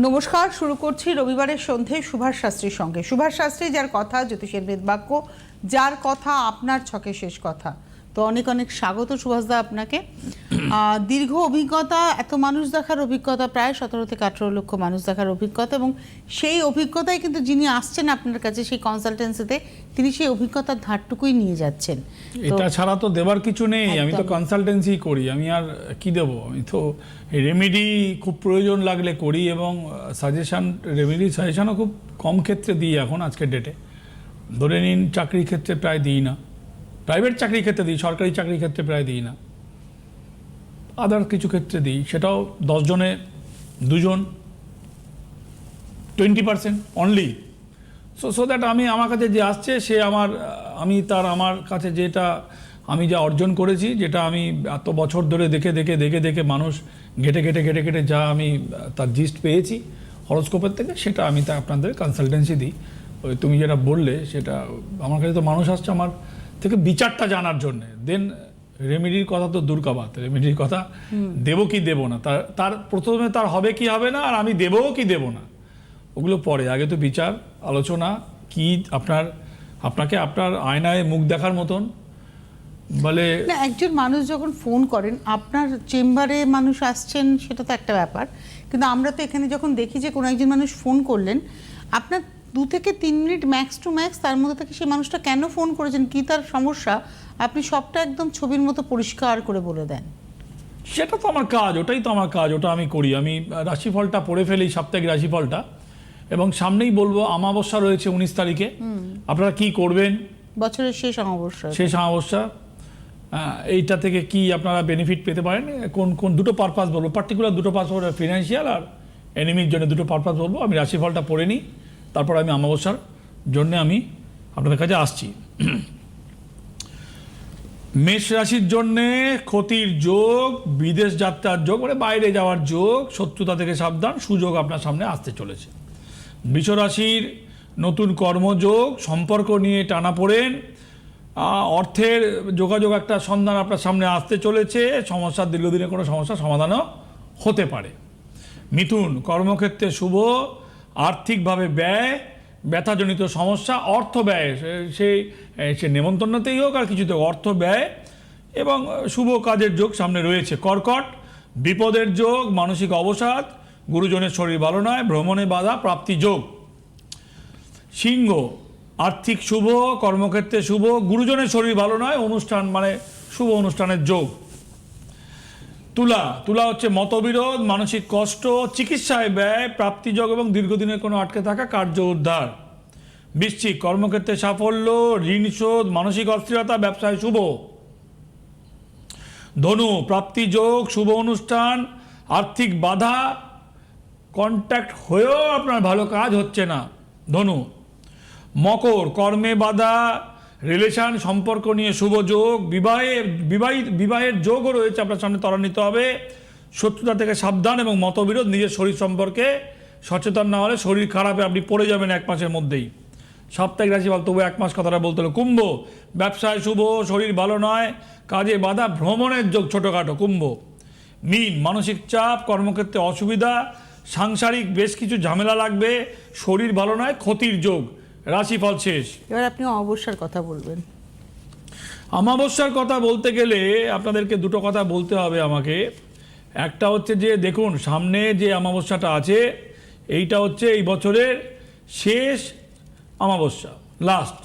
নমস্কার, শুরু করছি রবিবারের সন্ধে সুভাষ শাস্ত্রীর সঙ্গে। সুভাষ শাস্ত্রী যার কথা জ্যোতিষের বেদবাক্য, যার কথা আপনার ছকে শেষ কথা। তো অনেক অনেক স্বাগত সুভাষদা আপনাকে। দীর্ঘ অভিজ্ঞতা, এত মানুষ দেখার অভিজ্ঞতা, প্রায় 17 থেকে 18 লক্ষ মানুষ দেখার অভিজ্ঞতা, এবং সেই অভিজ্ঞতায় কিন্তু যিনি আসছেন আপনার কাছে সেই কনসালটেন্সিতে, তিনি সেই অভিজ্ঞতার ধারটুকুই নিয়ে যাচ্ছেন। এটা ছাড়া তো দেবার কিছু নেই। আমি তো কনসালটেন্সি করি, আমি আর কি দেব? আমি তো রেমেডি খুব প্রয়োজন লাগলে করি, এবং সাজেশন, রেমেডি সাজেশনও খুব কম ক্ষেত্রে দিই এখন আজকের ডেটে। ধরে নিন চাকরির ক্ষেত্রে প্রায় দিই না, প্রাইভেট চাকরির ক্ষেত্রে দিই, সরকারি চাকরির ক্ষেত্রে প্রায় দিই না, আদার কিছু ক্ষেত্রে দিই, সেটাও 10 জনে 2 জন, 20% অনলি। সো দ্যাট আমি আমার কাছে যে আসছে সে আমার কাছে যেটা আমি যা অর্জন করেছি, যেটা আমি এত বছর ধরে দেখে মানুষ ঘেটে যা আমি তার জিস্ট পেয়েছি হরোস্কোপের থেকে, সেটা আমি তা আপনাদের কনসালটেন্সি দিই। ওই তুমি যেটা বললে, সেটা আমার কাছে তো মানুষ আসছে আমার থেকে বিচারটা জানার জন্যে। দেন রেমেডির কথা তো দূর কাবাত, রেমেডির কথা দেবো কি দেবো না, তার প্রথমে তার হবে কি হবে না, আর আমি দেবো কি দেবো না, ওগুলো পরে। আগে তো বিচার আলোচনা কি আপনাকে আপনার আয়নায় মুখ দেখার মতন বলে না। একজন মানুষ যখন ফোন করেন, আপনার চেম্বারে মানুষ আসছেন, সেটা তো একটা ব্যাপার, কিন্তু আমরা তো এখানে যখন দেখি যে কোনো একজন মানুষ ফোন করলেন, আপনার 2 থেকে 3 মিনিট ম্যাক্স টু ম্যাক্স, তার মধ্যে থেকে সেই মানুষটা কেন ফোন করেছেন, কি তার সমস্যা, আপনি সবটা একদম ছবির মতো পরিষ্কার করে বলে দেন। সেটা তো আমার কাজ, ওটাই তো আমার কাজ, ওটা আমি করি। আমি রাশিফলটা পড়ে ফেলি, সাপ্তাহিক রাশিফলটা, এবং সামনেই বলবো অমাবস্যা রয়েছে 19 তারিখে, আপনারা কি করবেন, বছরের শেষ অমাবস্যা, এইটা থেকে কি আপনারা বেনিফিট পেতে পারেন, কোন দুটো পারপাস বলবো, পার্টিকুলার দুটো পারপাস, ফিনান্সিয়াল আর এনিমির জন্য দুটো পারপাস বলবো। আমি রাশিফলটা পড়ে নিই, তারপর আমি অমাবস্যার জন্য আমি আপনাদের কাছে আসছি। মেষ রাশির জন্যে ক্ষতির যোগ, বিদেশ যাত্রার যোগ, মানে বাইরে যাওয়ার যোগ, শত্রুতা থেকে সাবধান, সুযোগ আপনার সামনে আসতে চলেছে। বৃষ রাশির নতুন কর্মযোগ, সম্পর্ক নিয়ে টানাপোড়েন, অর্থের যোগাযোগ একটা সন্ধান আপনার সামনে আসতে চলেছে, সমস্যার দীর্ঘদিনের কোনো সমস্যার সমাধানও হতে পারে। মিথুন কর্মক্ষেত্রে শুভ, আর্থিকভাবে ব্যয়, ব্যথাজনিত সমস্যা, অর্থ ব্যয়, সে নেমন্তন্নতেই হোক আর কিছুতে অর্থ ব্যয় এবং শুভ কাজের যোগ সামনে রয়েছে। কর্কট বিপদের যোগ, মানসিক অবসাদ, গুরুজনের শরীর ভালো নয়, ভ্রমণে বাধা, প্রাপ্তি যোগ। সিংহ আর্থিক শুভ, কর্মক্ষেত্রে শুভ, গুরুজনের শরীর ভালো নয়, অনুষ্ঠান মানে শুভ অনুষ্ঠানের যোগ। তুলা হচ্ছে মতবিরোধ, মানসিক কষ্ট, চিকিৎসায় ব্যয়, প্রাপ্তিযোগ এবং দীর্ঘদিনের কোনো আটকে থাকা কার্য উদ্ধার। বৃশ্চিক কর্মক্ষেত্রে সাফল্য, ঋণ শোধ, মানসিক অস্থিরতা, ব্যবসায় শুভ। ধনু প্রাপ্তিযোগ, শুভ অনুষ্ঠান, আর্থিক বাধা, কন্ট্যাক্ট হয়েও আপনার ভালো কাজ হচ্ছে না, ধনু। মকর কর্মে বাধা, রিলেশন সম্পর্ক নিয়ে শুভ যোগ, বিবাহের যোগও রয়েছে আপনার সামনে, ত্বরান্বিত হবে। শত্রুতা থেকে সাবধান এবং মতবিরোধ, নিজের শরীর সম্পর্কে সচেতন না হলে শরীর খারাপে আপনি পড়ে যাবেন 1 মাসের মধ্যেই। সাপ্তাহিক রাশিফল তবু 1 মাস কথাটা বলতে হলো। কুম্ভ ব্যবসায় শুভ, শরীর ভালো নয়, কাজে বাধা, ভ্রমণের যোগ ছোটোখাটো, কুম্ভ। মীন মানসিক চাপ, কর্মক্ষেত্রে অসুবিধা, সাংসারিক বেশ কিছু ঝামেলা লাগবে, শরীর ভালো নয়, ক্ষতির যোগ। রাশিফল শেষ। এবার আপনি অমাবস্যার কথা বলবেন। অমাবস্যার কথা বলতে গেলে আপনাদেরকে দুটো কথা বলতে হবে আমাকে। একটা হচ্ছে যে দেখুন, সামনে যে অমাবস্যাটা আছে, এইটা হচ্ছে এই বছরের শেষ অমাবস্যা, লাস্ট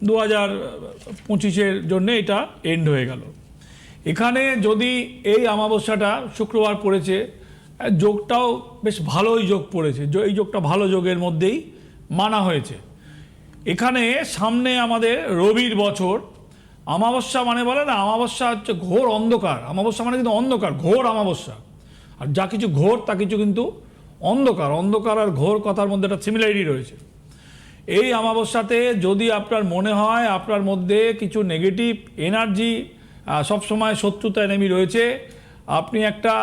2025-এর জন্য এটা এন্ড হয়ে গেল। এখানে যদি এই অমাবস্যাটা শুক্রবার পড়েছে, যোগটাও বেশ ভালোই যোগ পড়েছে, এই যোগটা ভালো যোগের মধ্যেই মানা হয়েছে। এখানে সামনে আমাদের রবির বছর, অমাবস্যা মানে বলে না, অমাবস্যা হচ্ছে ঘোর অন্ধকার, অমাবস্যা মানে কিন্তু অন্ধকার, ঘোর অমাবস্যা। আর যা কিছু ঘোর তা কিছু কিন্তু অন্ধকার, অন্ধকার আর ঘোর কথার মধ্যে একটা সিমিলারিটি রয়েছে। এই অমাবস্যাতে যদি আপনার মনে হয় আপনার মধ্যে কিছু নেগেটিভ এনার্জি, সবসময় শত্রুতা এনিমি রয়েছে, আপনি একটা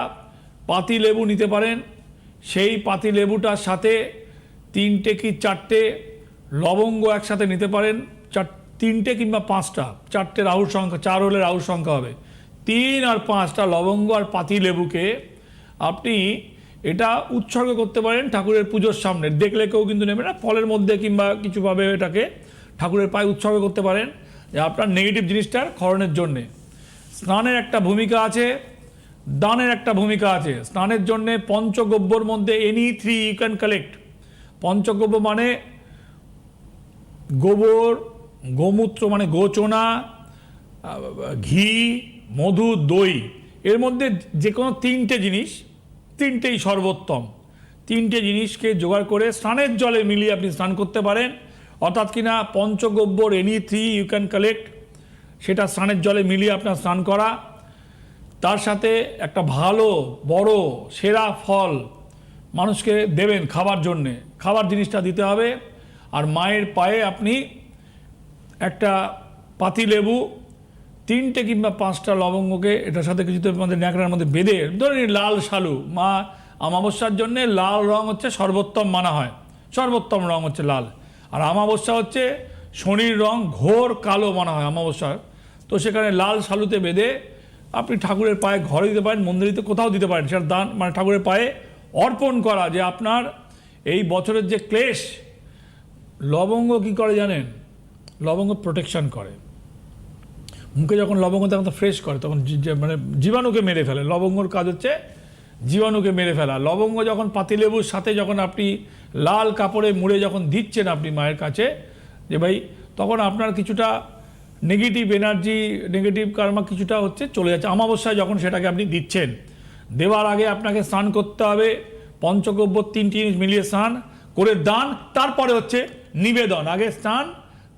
পাতি লেবু নিতে পারেন, সেই পাতি লেবুটার সাথে 3টে কি 4টে লবঙ্গ একসাথে নিতে পারেন, 3টে কিংবা 5টা, 4টে রাহুর সংখ্যা, 4 হলে রাহুর সংখ্যা হবে, 3 আর 5টা লবঙ্গ আর পাতি লেবুকে আপনি এটা উৎসর্গ করতে পারেন ঠাকুরের পুজোর সামনে, দেখলে কেউ কিন্তু নেবে না, ফলের মধ্যে কিংবা কিছুভাবে এটাকে ঠাকুরের পায়ে উৎসর্গ করতে পারেন যে আপনার নেগেটিভ জিনিসটার খরণের জন্যে। স্নানের একটা ভূমিকা আছে, দানের একটা ভূমিকা আছে। স্নানের জন্যে পঞ্চগব্যর মধ্যে any 3 you can collect. Panchagavya মানে গোবর, গোমূত্র মানে গোচনা, ঘি, মধু, দই, এর মধ্যে যে কোনো 3টে জিনিস, 3টেই সর্বোত্তম। 3টে জিনিসকে জোগাড় করে স্নানের জলে মিলিয়ে আপনি স্নান করতে পারেন। অর্থাৎ কিনা পঞ্চগব্যর এনি 3 ইউ ক্যান কালেক্ট, সেটা স্নানের জলে মিলিয়ে আপনার স্নান করা। তার সাথে একটা ভালো বড় সেরা ফল মানুষকে দেবেন খাবার জন্যে, খাবার জিনিসটা দিতে হবে। আর মায়ের পায়ে আপনি একটা পাতিলেবু, 3টে কিংবা 5টা লবঙ্গকে এটার সাথে কিছুতে আমাদের ন্যাকড়ার মধ্যে বেঁধে, ধরে নিন লাল শালু, মা অমাবস্যার জন্যে লাল রং হচ্ছে সর্বোত্তম মানা হয়, সর্বোত্তম রং হচ্ছে লাল। আর অমাবস্যা হচ্ছে শনির রং ঘোর কালো মানা হয় অমাবস্যার, তো সেখানে লাল শালুতে বেঁধে আপনি ঠাকুরের পায়ে ঘরে দিতে পারেন, মন্দিরে কোথাও দিতে পারেন। সেটা দান মানে ঠাকুরের পায়ে অর্পণ করা, যে আপনার এই বছরের যে ক্লেশ। লবঙ্গ কি করে জানেন? লবঙ্গ প্রোটেকশন করে। মুখে যখন লবঙ্গ তখন ফ্রেশ করে, তখন মানে জীবাণুকে মেরে ফেলে। লবঙ্গর কাজ হচ্ছে জীবাণুকে মেরে ফেলা। লবঙ্গ যখন পাতিলেবুর সাথে যখন আপনি লাল কাপড়ে মুড়ে যখন দিচ্ছেন আপনি মায়ের কাছে, যে ভাই, তখন আপনার কিছুটা নেগেটিভ এনার্জি, নেগেটিভ কার্মা কিছুটা হচ্ছে চলে যাচ্ছে। অমাবস্যায় যখন সেটাকে আপনি দিচ্ছেন, দেওয়ার আগে আপনাকে স্নান করতে হবে। পঞ্চগব্য 3টি জিনিস মিলিয়ে স্নান করে দান, তারপরে হচ্ছে নিবেদন। আগে স্নান,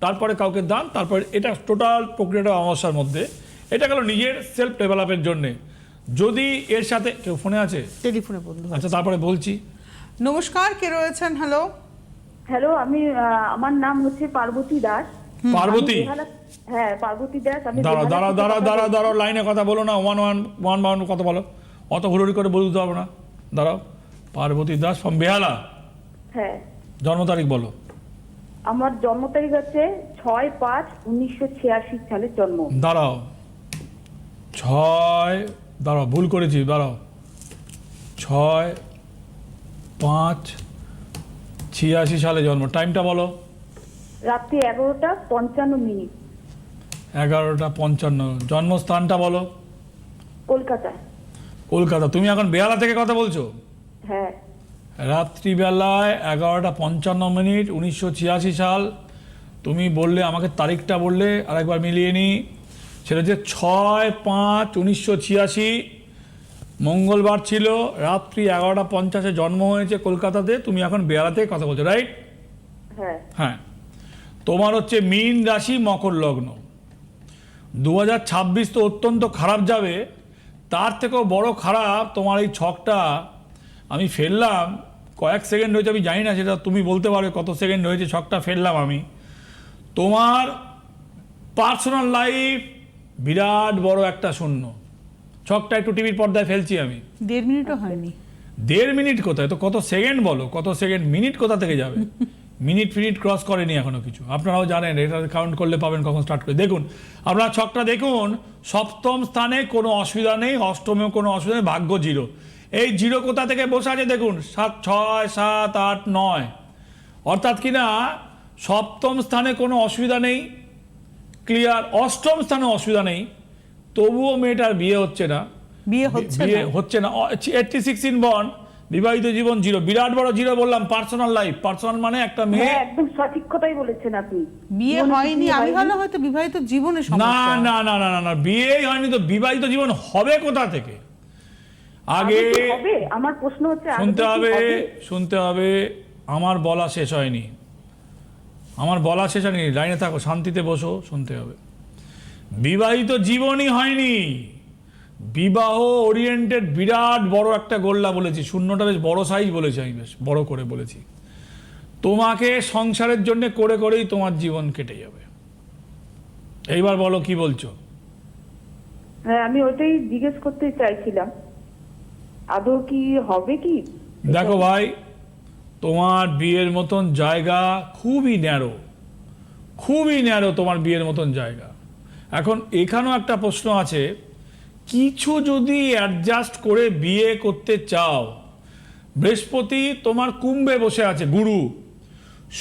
তারপরে কাউকে দান, তারপরে এটা টোটাল প্রক্রিয়াটা অমাবস্যার মধ্যে। এটা গেল নিজের সেলফ ডেভেলপের জন্যে। যদি এর সাথে কেউ ফোনে আছে, টেলিফোনে বন্ধু। আচ্ছা তারপরে বলছি। নমস্কার, কে রয়েছেন? হ্যালো। হ্যালো, আমি আমার নাম হচ্ছে পার্বতী দাস। পার্বতী? হ্যাঁ, পার্বতী দাস। আমি দাঁড়াও লাইনে কথা বলো না, ওয়ান কথা বলো, অত হুড়োড়ি করে বলতে হবে না। দাঁড়াও। পার্বতী দাস ফ্রম বেহালা। হ্যাঁ। জন্ম তারিখ বলো। আমার জন্ম তারিখ হচ্ছে 6/5/1986 সালের জন্ম। দাঁড়াও, ভুল করেছি, দাঁড়াও। 6/5/86 সালে জন্ম। টাইমটা বলো। রাত্রি 11:55। 11:55। জন্মস্থানটা বলো। কলকাতা। কলকাতা। তুমি এখন বেহালা থেকে কথা বলছো? হ্যাঁ। রাত্রিবেলায় 11:55, 1986 সাল। তুমি বললে, আমাকে তারিখটা বললে, আরেকবার মিলিয়ে নি। সেটা হচ্ছে 6/5/1986, মঙ্গলবার ছিল, রাত্রি 11:50 জন্ম হয়েছে কলকাতাতে। তুমি এখন বেহালা থেকে কথা বলছো, রাইট? হ্যাঁ। হ্যাঁ। তোমার হচ্ছে মীন রাশি, মকর লগ্ন। 2026 তো অত্যন্ত খারাপ যাবে। তার থেকেও বড় খারাপ তোমার এই ছকটা আমি ফেললাম। কয়েক সেকেন্ড হয়েছে আমি জানি না, সেটা তুমি বলতে পারবে কত সেকেন্ড হয়েছে ছকটা ফেললাম আমি। তোমার পার্সোনাল লাইফ বিরাট বড় একটা শূন্য। ছকটা একটু টিভির পর্দায় ফেলছি আমি। 1.5 মিনিটও হয়নি। 1.5 মিনিট কোথায়? তো কত সেকেন্ড বলো, কত সেকেন্ড? মিনিট কোথা থেকে যাবে? মিনিট ক্রস করেনি এখনো কিছু। আপনারাও জানেন, এটা কাউন্ট করলে পাবেন কখন স্টার্ট করে। দেখুন আপনার ছকটা দেখুন, সপ্তম স্থানে কোনো অসুবিধা নেই, অষ্টমেও কোনো অসুবিধা নেই, ভাগ্য 0। এই 0 কোথা থেকে বসে আছে দেখুন, 7, 6, 7, 8, 9। অর্থাৎ কিনা সপ্তম স্থানে কোনো অসুবিধা নেই, ক্লিয়ার। অষ্টম স্থানে অসুবিধা নেই, তবুও মেয়েটার বিয়ে হচ্ছে না। বিয়ে হচ্ছে না। 86 ইন বর্ন, বিবাহিত জীবন 0। বিরাট বড় 0 বললাম। পার্সোনাল লাইফ, পার্সোনাল মানে একটা মেয়ে। হ্যাঁ, একদম সঠিক কথাই বলেছেন আপনি। বিয়ে হয়নি, আমি ভালো হয়তো বিবাহিত জীবনে সমস্যা। না, বিয়েই হয়নি তো বিবাহিত জীবন হবে কোথা থেকে? আগে হবে। আমার প্রশ্ন হচ্ছে, শুনতে হবে। আমার বলা শেষ হয়নি, লাইনে থাকো, শান্তিতে বসো, শুনতে হবে। বিবাহিত জীবনই হয়নি, বিবাহ ওরিয়েন্টেড বিরাট বড় একটা গোল্লা বলেছি। শূন্যটা বেশ বড় সাইজ বলেছি আমি, বেশ বড় করে বলেছি। তোমাকে সংসারের জন্য করেই তোমার জীবন কেটে যাবে। এইবার বলো কি বলছো? হ্যাঁ, আমি ওইটাই জিজ্ঞেস করতে চাইছিলাম, আদৌ কি হবে কি? দেখো ভাই, তোমার বিয়ের মতন জায়গা খুবই ন্যারো, তোমার বিয়ের মতন জায়গা। এখন এখানেও একটা প্রশ্ন আছে, কিছু যদি অ্যাডজাস্ট করে বিয়ে করতে চাও, বৃহস্পতি তোমার কুম্ভে বসে আছে, গুরু।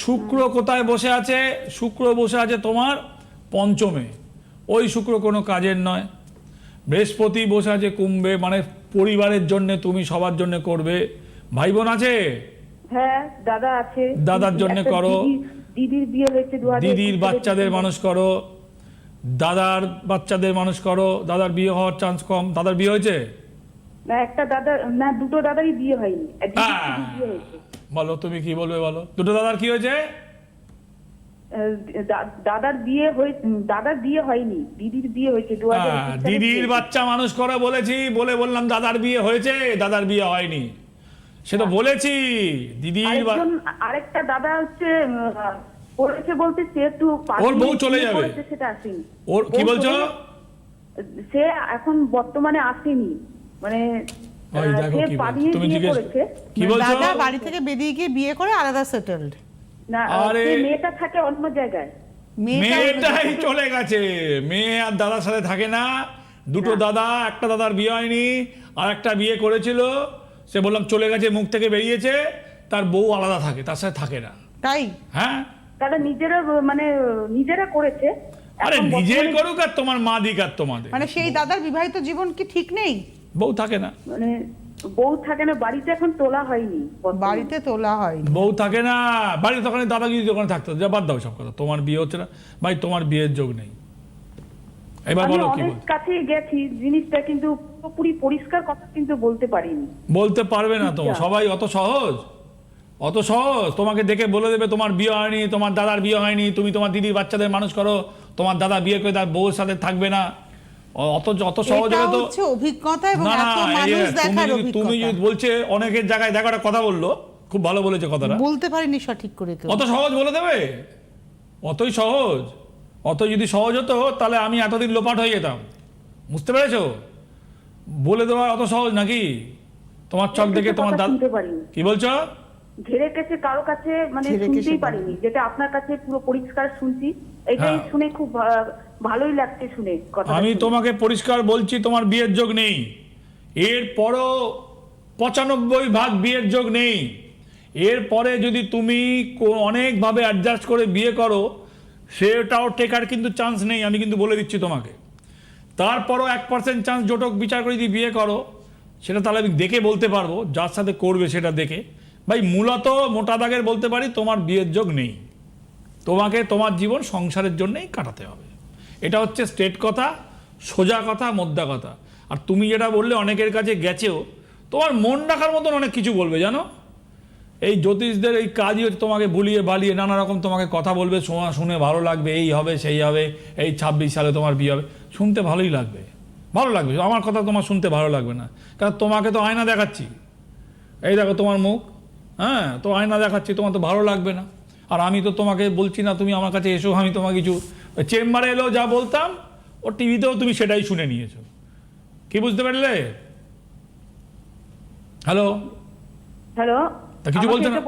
শুক্র কোথায় বসে আছে? শুক্র বসে আছে তোমার পঞ্চমে। ওই শুক্র কোনো কাজের নয়। বৃহস্পতি বসে আছে কুম্ভে, মানে পরিবারের জন্য তুমি সবার জন্য করবে। ভাই বোন আছে? হ্যাঁ, দাদা আছে। দাদার জন্য একটা করো। দিদির বিয়ে হয়েছে 2021 দিদির বাচ্চাদের মানুষ করো, দাদার বাচ্চাদের মানুষ করো। দাদার বিয়ে হওয়ার চান্স কম। দাদার বিয়ে হয়েছে? না, একটা দাদা, না দুটো দাদারই বিয়ে হয়নি, আর দিদির হ্যাঁ। শুধু বিয়ে হয়েছে। বলো, তুমি কি বলবে বলো। দুটো দাদার কি হয়েছে? দাদার বিয়ে হয়নি, দিদির বিয়ে হয়েছে 2021 দিদির বাচ্চা মানুষ করো বলেছি, বললাম দাদার বিয়ে হয়েছে, দাদার বিয়ে হয়নি। সে তো বলেছি দিদির আরেকটা দাদা হচ্ছে করেছে বলতে, সে একটু ওর বউ চলে যাবে, সেটা আসেনি। ওর কি বলছো? সে এখন বর্তমানে আসেনি, মানে ওই দেখো সে কি বলছো, পালিয়ে তুমি বিয়ে জিজ্ঞেস করেছে। কি বলছো? দাদা বাড়ি থেকে বেরিয়ে গিয়ে বিয়ে করে আলাদা সেটেলড। না, আরে সে মেয়েটা থাকে অন্য জায়গায়। মেয়েটাই চলে গেছে, মেয়ে আর দাদার সাথে থাকে না। দুটো দাদা, একটা দাদার বিয়ে হয়নি, আর একটা বিয়ে করেছিল, সে বললাম চলে গেছে, মুখ থেকে বেরিয়েছে। তার বউ আলাদা থাকে, তার সাথে থাকে না। তাই? হ্যাঁ, তারা নিজেরা করেছে। আরে এখন নিজে বর্তমানে করুক আর তোমার মা দিক আর তোমাদের। মানে সেই দাদার বিবাহিত জীবন কি ঠিক নেই? বউ থাকে না, মানে বউ থাকে না, বাড়িতে এখন তোলা হয়নি বর্তমানে। বাড়িতে তোলা হয়? বউ থাকে না বাড়িতে, তখন দাদা যদি দোকানে থাকতো। যা বাদ দাও সব কথা, তোমার বিয়ে হচ্ছে না ভাই, তোমার বিয়ের যোগ নেই। এবার আমি বলো কি অনেক বলছো? কাছে গেছি জিনিসটা, কিন্তু পুরোপুরি পরিষ্কার কথা কিন্তু বলতে পারিনি। বলতে পারবে না তো, সবাই অত সহজ? অত সহজ? তোমাকে দেখে বলে দেবে তোমার বিয়ে হয়নি, তোমার দাদার বিয়ে হয়নি, তুমি তোমার দিদির বাচ্চাদের মানুষ করো, তোমার দাদা বিয়ে করে তার বউয়ের সাথে থাকবে না। অত সহজ এটা হলে তো হচ্ছে অভিজ্ঞতা এবং না না। এত মানুষ দেখার তুমি অভিজ্ঞতা। যদি বলছে অনেকের জায়গায় দেখো, একটা কথা বললো, খুব ভালো বলেছে কথাটা। বলতে পারিনি সঠিক করে কেউ। অত সহজ বলে দেবে? অতই সহজ? অত যদি সহজ হতো তাহলে আমি এতদিন লোপাট হয়ে যেতাম। বুঝতে পেরেছো? বলে দেওয়া অত সহজ নাকি? তোমার চোখ দেখে তোমার কথা দাদা শুনতে পারিনি, কি বলছো? ঘেরে কাছে কারো কাছে ঘেরে শুনতেই কাছে পারিনি, যেটা আপনার কাছে পুরো পরিষ্কার শুনছি। এটাই হ্যাঁ। শুনে খুব ভালোই লাগছে শুনে কথা। আমি তোমাকে পরিষ্কার বলছি, তোমার বিয়ের যোগ নেই। এরপরও 95% বিয়ের যোগ নেই। এরপরে যদি তুমি অনেকভাবে অ্যাডজাস্ট করে বিয়ে করো, সেটাও টেকার কিন্তু চান্স নেই, আমি কিন্তু বলে দিচ্ছি তোমাকে। তারপরও 1% চান্স জোটক বিচার করে যদি বিয়ে করো, সেটা তাহলে আমি দেখে বলতে পারবো, যার সাথে করবে সেটা দেখে। ভাই মূলত মোটা দাগের বলতে পারি, তোমার বিয়ের যোগ নেই। তোমাকে তোমার জীবন সংসারের জন্যই কাটাতে হবে। এটা হচ্ছে স্ট্রেট কথা, সোজা কথা, মোদ্দা কথা। আর তুমি যেটা বললে অনেকের কাছে গেছেও, তোমার মন রাখার মতন অনেক কিছু বলবে জানো। এই জ্যোতিষদের এই কাজই হচ্ছে তোমাকে ভুলিয়ে বালিয়ে নানা রকম তোমাকে কথা বলবে, শুনে ভালো লাগবে, এই হবে সেই হবে, এই 26 সালে তোমার বিয়ে হবে। শুনতে ভালোই লাগবে, ভালো লাগবে। আমার কথা তোমার শুনতে ভালো লাগবে না, কারণ তোমাকে তো আয়না দেখাচ্ছি, এই দেখো তোমার মুখ, হ্যাঁ, তো আয়না দেখাচ্ছি, তোমার তো ভালো লাগবে না। আর আমি তো তোমাকে বলছি না তুমি আমার কাছে এসো, আমি তোমাকে কিছু চেম্বারে এলেও যা বলতাম, ও টিভিতেও তুমি সেটাই শুনে নিয়েছো। কি বুঝতে পারলে? হ্যালো হ্যালো, তা কিছু বলছো না?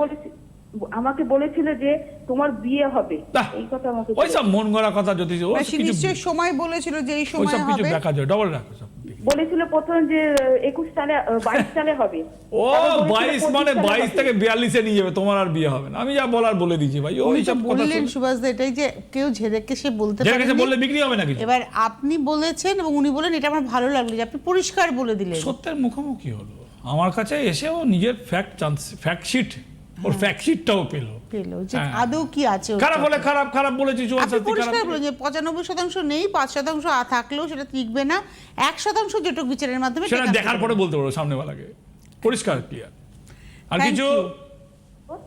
আমাকে বলেছিল যে তোমার বিয়ে হবে, বাহ, এই কথা আমাকে ওইসব মন গড়া কথা জ্যোতিষ, মানে সে নিশ্চয়ই সময় বলেছিল যে এই সময় ওইসব কিছু হবে। দেখা যায়, ডবল রাখো সব। বলেছিল প্রথম যে 21 সালে 22 সালে হবে। ও তারপর বলেছিল 22 25 মানে সালে 22 হবে। থেকে 42-এ নিয়ে যাবে, তোমার আর বিয়ে হবে না। আমি যা বলার বলে দিয়েছি ভাই, উনি ওই তো সব কথা বললেন সুভাষদা এটাই যে কেউ ঝেড়েকে সে বলতে যার কাছে পারেনি। বললে বিক্রি হবে না কিছু। এবার আপনি বলেছেন এবং উনি বলেন, এটা আমার ভালো লাগলো যে আপনি পরিষ্কার বলে দিলেন। সত্যের মুখোমুখি হলো, আমার কাছে এসেও নিজের ফ্যাক্ট শিট, ওর ফ্যাক্ট শিটটাও পেলো। যে হ্যাঁ। আদৌ কি আছে ওর খারাপ সাথে। হলে খারাপ বলেছি, জোয়ান আপনি শাস্তি পরিষ্কার খারাপ। বলেন যে 95% নেই, 5% থাকলেও সেটা টিকবে না। 1% জটক বিচারের মাধ্যমে সেটা টেকাতে দেখার পারবে। পরে বলতে পারো সামনেওয়ালাকে, পরিষ্কার ক্লিয়ার। আর Thank কিছু? you।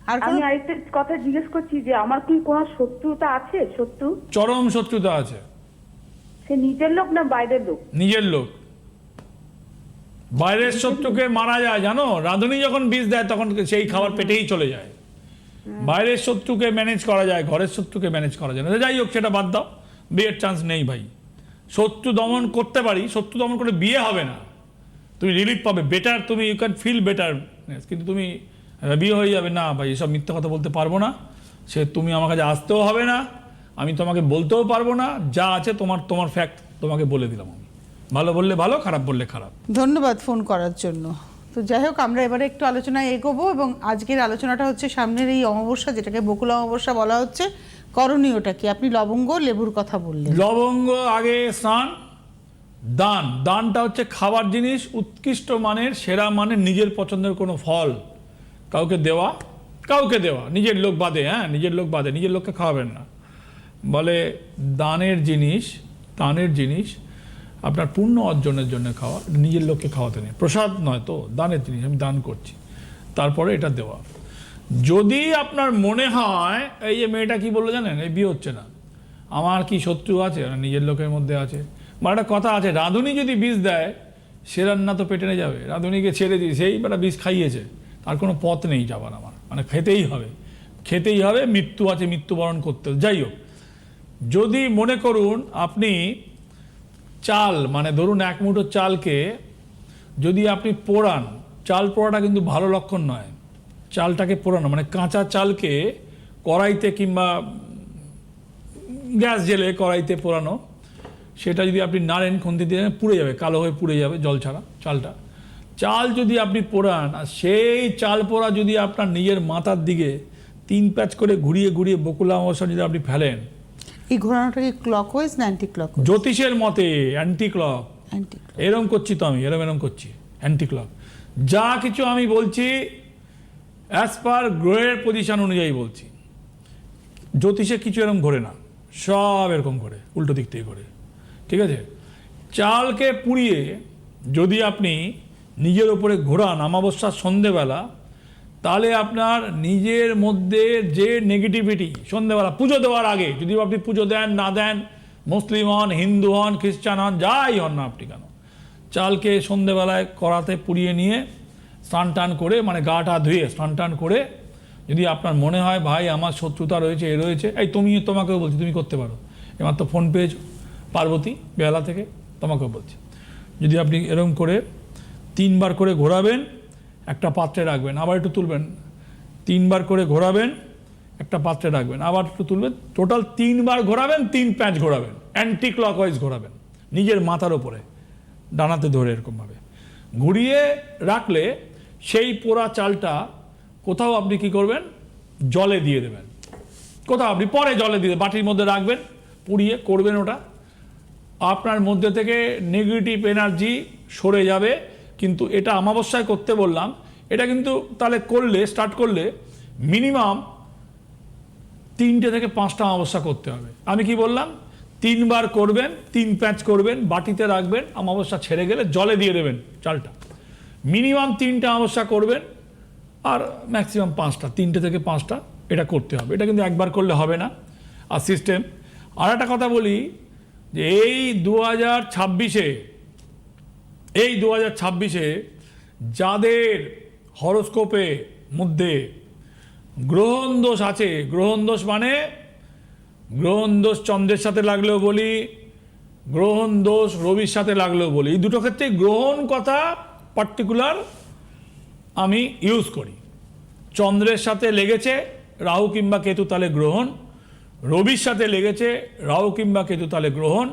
আর আমি কোনো আরেকটা কথা জিজ্ঞেস করছি যে আমার কি কোনো শত্রুতা আছে? শত্রু চরম শত্রুতা আছে। সে নিজের লোক না বাইরের লোক? নিজের লোক। বাইরের শত্রুকে মারা যায় জানো, রাঁধুনি যখন বিষ দেয় তখন সেই খাবার পেটেই চলে যায়। বাইরের শত্রুকে ম্যানেজ করা যায়, ঘরের শত্রুকে ম্যানেজ করা যায় না। যাই হোক, সেটা বাদ দাও, বিয়ের চান্স নেই ভাই। শত্রু দমন করতে পারি, শত্রু দমন করে বিয়ে হবে না। তুমি রিলিফ পাবে, বেটার, তুমি ইউ ক্যান ফিল বেটার, কিন্তু তুমি বিয়ে হয়ে যাবে না ভাই, এসব মিথ্যা কথা বলতে পারবো না। সে তুমি আমার কাছে আসতেও হবে না, আমি তোমাকে বলতেও পারবো না। যা আছে তোমার ফ্যাক্ট তোমাকে বলে দিলাম আমি। ভালো বললে ভালো, খারাপ বললে খারাপ। ধন্যবাদ ফোন করার জন্য। তো যাই হোক, আমরা এবারে একটু আলোচনায় এগোবো এবং আজকের আলোচনাটা হচ্ছে সামনের এই অমাবস্যা, যেটাকে বকুল অমাবস্যা বলা হচ্ছে, করণীয়টা কি? আপনি লবঙ্গ লেবুর কথা বললেন। লবঙ্গ আগে স্নান, দানটা হচ্ছে খাবার জিনিস, উৎকৃষ্ট মানের, সেরা মানের, নিজের পছন্দের কোনো ফল কাউকে দেওয়া, নিজের লোক বাদে, নিজের লোককে খাওয়াবেন না। বলে দানের জিনিস আপনার পুণ্য অর্জনের জন্য খাওয়া, নিজের লোককে খাওয়াতে নেই, প্রসাদ নয় তো, দানের জিনিস, আমি দান করছি, তারপরে এটা দেওয়া। যদি আপনার মনে হয় এই যে মেয়েটা কি বললো জানেন, এই বিয়ে হচ্ছে না, আমার কি শত্রু আছে, নিজের লোকের মধ্যে আছে, বা একটা কথা আছে, রাঁধুনি যদি বিষ দেয় সে রান্না তো পেটে যাবে, রাঁধুনিকে ছেড়ে দিই, সেই বেটা বিষ খাইয়েছে, তার কোনো পথ নেই যাবার, আমার মানে খেতেই হবে, মৃত্যু আছে, মৃত্যুবরণ করতে। যাই হোক, যদি মনে করুন আপনি চাল, মানে ধরুন 1 মুঠো চালকে যদি আপনি পোড়ান, চাল পোড়াটা কিন্তু ভালো লক্ষণ নয়। চালটাকে পোড়ানো মানে কাঁচা চালকে কড়াইতে কিংবা গ্যাস জেলে কড়াইতে পোড়ানো, সেটা যদি আপনি নাড়েন, খুন্তি দিয়ে পুড়ে যাবে, কালো হয়ে পুড়ে যাবে জল ছাড়া চালটা। চাল যদি আপনি পোড়ান, আর সেই চাল পোড়া যদি আপনার নিজের মাথার দিকে 3 প্যাচ করে ঘুরিয়ে বকুল অমাবস্যা যদি আপনি ফেলেন, এই ঘোরানোটা কি ক্লকওয়াইজ না অ্যান্টি ক্লকওয়াইজ? জ্যোতিষের মতে অ্যান্টি ক্লক। এরম করছি তো আমি, এরম করছি, অ্যান্টি ক্লক। যা কিছু আমি বলছি অ্যাজ পার গ্রহের পজিশন অনুযায়ী বলছি। জ্যোতিষে কিছু এরকম ঘোরে না, সব এরকম ঘোরে, উল্টো দিক থেকে ঘোরে, ঠিক আছে? চালকে পুড়িয়ে যদি আপনি নিজের ওপরে ঘোরান অমাবস্যার সন্ধেবেলা, তাহলে আপনার নিজের মধ্যে যে নেগেটিভিটি, সন্ধেবেলা পুজো দেওয়ার আগে, যদি আপনি পুজো দেন না দেন, মুসলিম হন, হিন্দু হন, খ্রিস্টান হন, যাই হন না আপনি কেন, চালকে সন্ধেবেলায় কড়াতে পুড়িয়ে নিয়ে স্নান টান করে, মানে গা টা ধুয়ে স্নান টান করে, যদি আপনার মনে হয় ভাই আমার শত্রুতা রয়েছে, এ রয়েছে, এই তোমাকেও বলছি, তুমি করতে পারো, এবার তো ফোন পেয়েছো পার্বতী বেহালা থেকে, তোমাকেও বলছি, যদি আপনি এরকম করে 3 বার করে ঘোরাবেন, একটা পাত্রে রাখবেন, আবার একটু তুলবেন, 3 বার করে ঘোরাবেন, একটা পাত্রে রাখবেন, আবার একটু তুলবেন, টোটাল 3 বার ঘোরাবেন, 3 প্যাঁচ ঘোরাবেন, অ্যান্টি ক্লকওয়াইজ ঘোরাবেন, নিজের মাথার ওপরে ডানাতে ধরে এরকমভাবে ঘুরিয়ে রাখলে সেই পোড়া চালটা কোথাও আপনি কি করবেন, জলে দিয়ে দেবেন, কোথাও আপনি পরে জলে দিয়ে বাটির মধ্যে রাখবেন, পুড়িয়ে করবেন, ওটা আপনার মধ্যে থেকে নেগেটিভ এনার্জি সরে যাবে। কিন্তু এটা অমাবস্যায় করতে বললাম, এটা কিন্তু তাহলে স্টার্ট করলে মিনিমাম 3টে থেকে 5টা অমাবস্যা করতে হবে। আমি কি বললাম, 3 বার করবেন, 3 প্যাঁচ করবেন, বাটিতে রাখবেন, অমাবস্যা ছেড়ে গেলে জলে দিয়ে দেবেন চালটা, মিনিমাম 3টে অমাবস্যা করবেন, আর ম্যাক্সিমাম 5টা, 3টে থেকে 5টা এটা করতে হবে। এটা কিন্তু একবার করলে হবে না, আর সিস্টেম। আর একটা কথা বলি, যে এই 2026-এ যাদের হরোস্কোপে মধ্যে গ্রহণ দোষ আছে, গ্রহণ দোষ মানে গ্রহণ দোষ চন্দ্রের সাথে লাগলেও বলি, গ্রহণ দোষ রবির সাথে লাগলেও বলি, এই দুটো ক্ষেত্রে গ্রহণ কথা পার্টিকুলার আমি ইউজ করি। চন্দ্রের সাথে লেগেছে রাহু কিংবা কেতু, তাহলে গ্রহণ। রবির সাথে লেগেছে রাহু কিংবা কেতু, তাহলে গ্রহণ।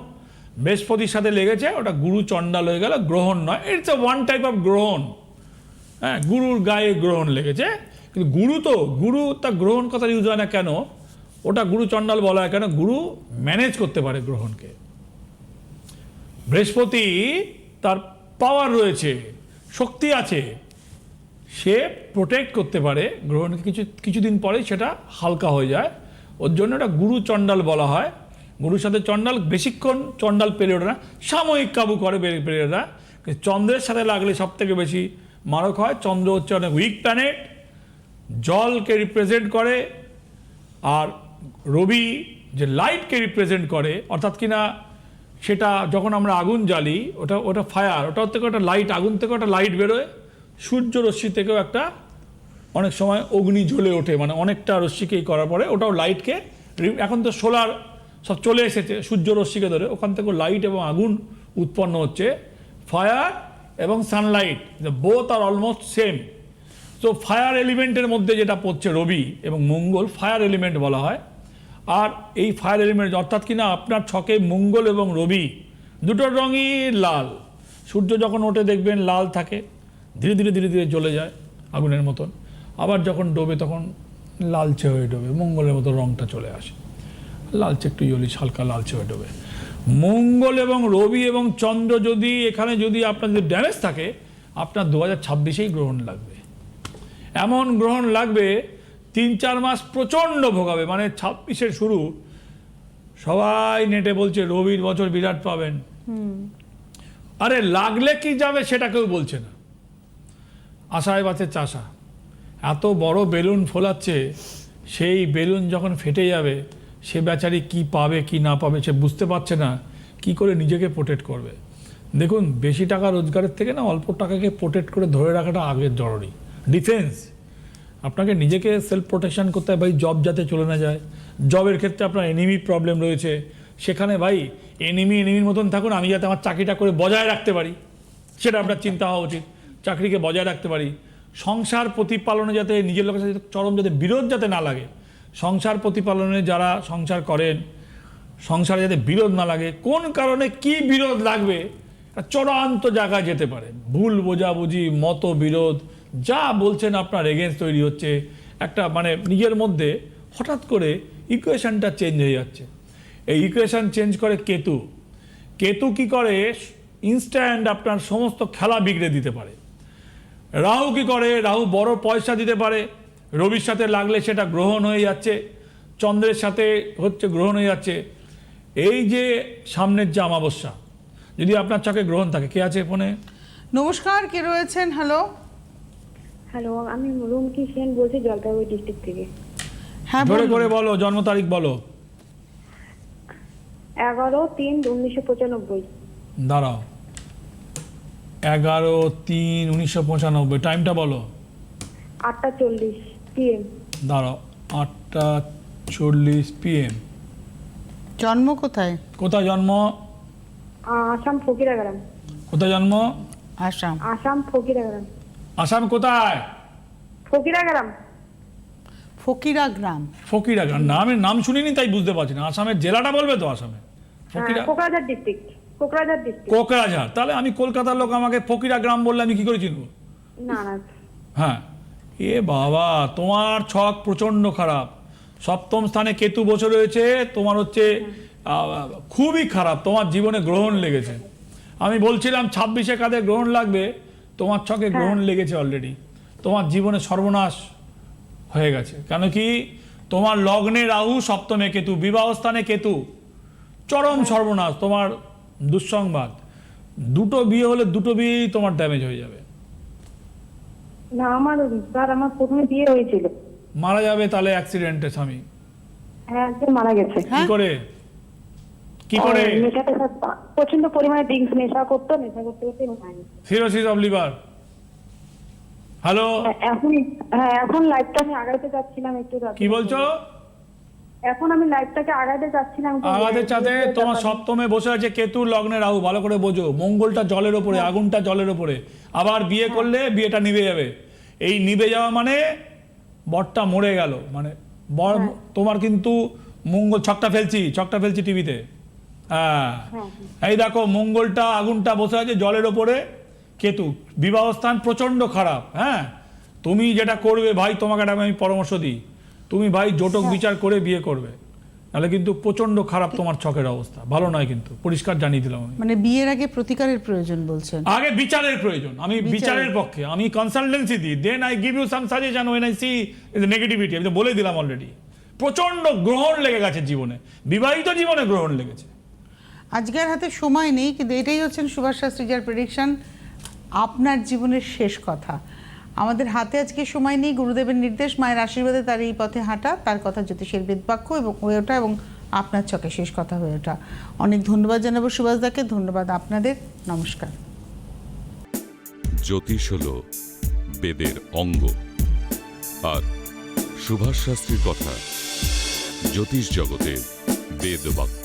বৃহস্পতির সাথে লেগেছে, ওটা গুরু চণ্ডাল হয়ে গেল, গ্রহণ নয়। It's a one type of গ্রহণ। হ্যাঁ, গুরুর গায়ে গ্রহণ লেগেছে, কিন্তু গুরু তার গ্রহণ কথা ইউজ হয় না কেন, ওটা গুরু চণ্ডাল বলা হয় কেন, গুরু ম্যানেজ করতে পারে গ্রহণকে। বৃহস্পতি তার পাওয়ার রয়েছে, শক্তি আছে, সে প্রোটেক্ট করতে পারে গ্রহণকে, কিছুদিন পরেই সেটা হালকা হয়ে যায়, ওর জন্য এটা গুরু চণ্ডাল বলা হয়। গুরুর সাথে চণ্ডাল বেশিক্ষণ চণ্ডাল পেরে ওঠে না, সাময়িক কাবু করে, পেরে ওঠে না। চন্দ্রের সাথে লাগলে সব থেকে বেশি মারক হয়। চন্দ্র হচ্ছে অনেক উইক প্ল্যানেট, জলকে রিপ্রেজেন্ট করে, আর রবি যে লাইটকে রিপ্রেজেন্ট করে, অর্থাৎ কিনা সেটা যখন আমরা আগুন জ্বালি, ওটা ফায়ার, ওটার থেকে একটা লাইট, আগুন থেকে একটা লাইট বেরোয়, সূর্য রশ্মি থেকেও একটা অনেক সময় অগ্নি জ্বলে ওঠে, মানে অনেকটা রশ্মিকেই করার পরে ওটাও লাইটকে, এখন তো সোলার সব চলে এসেছে সূর্য রশ্মিকে ধরে, ওখান থেকে লাইট এবং আগুন উৎপন্ন হচ্ছে। ফায়ার এবং সানলাইট বোথ আর অলমোস্ট সেম। তো ফায়ার এলিমেন্টের মধ্যে যেটা পড়ছে রবি এবং মঙ্গল, ফায়ার এলিমেন্ট বলা হয়। আর এই ফায়ার এলিমেন্ট অর্থাৎ কিনা আপনার ছকে মঙ্গল এবং রবি দুটোর রঙই লাল। সূর্য যখন ওঠে দেখবেন লাল থাকে, ধীরে ধীরে ধীরে ধীরে জ্বলে যায় আগুনের মতন, আবার যখন ডোবে তখন লালচে হয়ে ডোবে, মঙ্গলের মতো রঙটা চলে আসে, লালচে একটু জ্বলিস হালকা লালচে হয়ে ডোবে। মঙ্গল এবং রবি এবং চন্দ্র যদি এখানে যদি আপনার যদি ড্যামেজ থাকে, আপনার 2026-এই গ্রহণ লাগবে, এমন গ্রহণ লাগবে 3-4 মাস প্রচণ্ড ভোগাবে। মানে 26-এর শুরু, সবাই নেটে বলছে রবির বছর বিরাট পাবেন, আরে লাগলে কি যাবে সেটা কেউ বলছে না, আশায় বাঁচে চাষা। এত বড় বেলুন ফোলাচ্ছে, সেই বেলুন যখন ফেটে যাবে সে বেচারি কি পাবে কি না পাবে সে বুঝতে পারছে না, কি করে নিজেকে প্রোটেক্ট করবে। দেখুন, বেশি টাকা রোজগারের থেকে না অল্প টাকাকে প্রোটেক্ট করে ধরে রাখাটা আগের জরুরি। ডিফেন্স, আপনাকে নিজেকে সেলফ প্রোটেকশন করতে হয় ভাই, জব যাতে চলে না যায়। জবের ক্ষেত্রে আপনার এনিমি প্রবলেম রয়েছে, সেখানে ভাই এনিমির মতন থাকুন, আমি যাতে আমার চাকরিটা করে বজায় রাখতে পারি সেটা আপনার চিন্তা হওয়া উচিত, চাকরিকে বজায় রাখতে পারি। সংসার প্রতিপালনে যাতে নিজের লোকের সাথে চরম যাতে বিরোধ যাতে না লাগে, সংসার প্রতিপালনে যারা সংসার করেন সংসারে যাতে বিরোধ না লাগে, কোন কারণে কি বিরোধ লাগবে চূড়ান্ত জায়গায় যেতে পারে, ভুল বোঝাবুঝি মতবিরোধ যা বলছেন আপনার এগেন্স্ট তৈরি হচ্ছে, একটা মানে নিজের মধ্যে হঠাৎ করে ইকুয়েশনটা চেঞ্জ হয়ে যাচ্ছে। এই ইকুয়েশন চেঞ্জ করে কেতু। কেতু কি করে, ইনস্ট্যান্ট আপনার সমস্ত খেলা বিগড়ে দিতে পারে। রাহু কি করে, রাহু বড় পয়সা দিতে পারে, রবির সাথে লাগলে সেটা গ্রহণ হয়ে যাচ্ছে, চন্দ্রের সাথে হচ্ছে গ্রহণ হয়ে যাচ্ছে। এই যে সামনের যে অমাবস্যা, যদি আপনার চোখে গ্রহণ থাকে, কে আছে ফোনে? নমস্কার, কে রয়েছেন? হ্যালো হ্যালো, আমি রুমকি সেন বলছি, জলপাইগুড়ি ডিস্ট্রিক্ট থেকে। হ্যাঁ, ধরে বলুন। করে বলো, জন্ম তারিখ বলো। 11/3/1995। দাঁড়াও, 11/3/1995, টাইমটা বলো। 8:40 PM। দাঁড়াও, 8:40 PM। জন্ম কোথায়? কোথায় জন্ম? আসাম ফকিরাগ্রাম। কোথায় জন্ম? আসাম। আসাম ফকিরাগ্রাম। আসাম কোথায়? ফকিরাগ্রাম। ফকিরা গ্রাম। ফকিরাগ্রাম, নামের নাম শুনিনি তাই বুঝতে পারছি না। আসামের জেলাটা বলবে তো? আসামে ফকিরা, কোকরাঝার ডিস্ট্রিক্ট। কোকরাঝার ডিস্ট্রিক্ট। কোকরাঝার। তাহলে আমি কলকাতার লোক, আমাকে ফকিরা গ্রাম বললে আমি কি করে চিনবো? না না। হ্যাঁ, এ বাবা, তোমার ছক প্রচন্ড খারাপ। সপ্তম স্থানে কেতু বসে রয়েছে, তোমার হচ্ছে খুবই খারাপ, তোমার জীবনে গ্রহণ লেগেছে। আমি বলছিলাম 26-এ কাদের গ্রহণ লাগবে, তোমার ছকে গ্রহণ লেগেছে অলরেডি, তোমার জীবনে সর্বনাশ হয়ে গেছে। কেন কি, তোমার লগ্নে রাহু, সপ্তমে কেতু, বিবাহ স্থানে কেতু, চরম সর্বনাশ, তোমার দুঃসংবাদ। দুটো বিয়ে হলে দুটো বিয়েই তোমার ড্যামেজ হয়ে যাবে। না, আমার প্রথমে বিয়ে হয়েছিল। মারা যাবে তাহলে অ্যাক্সিডেন্টে স্বামী। হ্যাঁ, একজন মারা গেছে। কি করে? কি করে? নেশাতে প্রচন্ড পরিমাণে ড্রিঙ্কস নেশা করতে করতে মারা গেছে। Cirrhosis of liver. হ্যালো, এখন লাইফটা আমি আগাইতে যাচ্ছিলাম একটু। কি বলছো? এখন আমি লাইফটাকে আগাইতে যাচ্ছিলাম। আমাদের সাথে তোমার সপ্তমে বসে আছে কেতু, লগ্নে রাহু, ভালো করে বোঝো। মঙ্গলটা জলের ওপরে, আগুনটা জলের ওপরে। আবার বিয়ে করলে বিয়েটা নিভে যাবে। এই নিভে যাওয়া মানে বরটা মরে গেল, মানে বর তোমার কিন্তু মঙ্গল ছকটা ফেলছি টিভিতে। হ্যাঁ, এই দেখো মঙ্গলটা আগুনটা বসে আছে জলের ওপরে, কেতু বিবাহ স্থান প্রচন্ড খারাপ। হ্যাঁ, তুমি যেটা করবে ভাই, তোমাকে আমি পরামর্শ দিই, তুমি ভাই জটক বিচার করে বিয়ে করবে, নাহলে কিন্তু প্রচন্ড খারাপ তোমার ছকের অবস্থা, ভালো নয়। কিন্তু পরিষ্কার জানিয়ে দিলাম আমি। মানে বিয়ের আগে প্রতিকারের প্রয়োজন বলছেন? আগে বিচারের প্রয়োজন, আমি বিচারের পক্ষে, আমি কনসালটেন্সি দিই, then I give you some suggestion when I see is negativity. আমি তো বলে দিলাম অলরেডি, প্রচন্ড গ্রহণ লেগে গেছে জীবনে, বিবাহিত জীবনে গ্রহণ লেগেছে। আজকের হাতে সময় নেই, কিন্তু এটাই হচ্ছেন সুভাষ শাস্ত্রী যার প্রেডিকশন, আপনার জীবনের শেষ কথা। আমাদের হাতে আজকে সময় নেই, গুরুদেবের নির্দেশ, মায়ের আশীর্বাদে তার এই পথে হাঁটা, তার কথা জ্যোতিষের বেদবাক্য এবং হয়ে ওঠা, এবং আপনার চোখে শেষ কথা হয়ে ওঠা। অনেক ধন্যবাদ জানাবো সুভাষদাকে, ধন্যবাদ আপনাদের, নমস্কার। জ্যোতিষ হলো বেদের অঙ্গ, আর সুভাষ শাস্ত্রীর কথা জ্যোতিষ জগতের বেদবাক্য।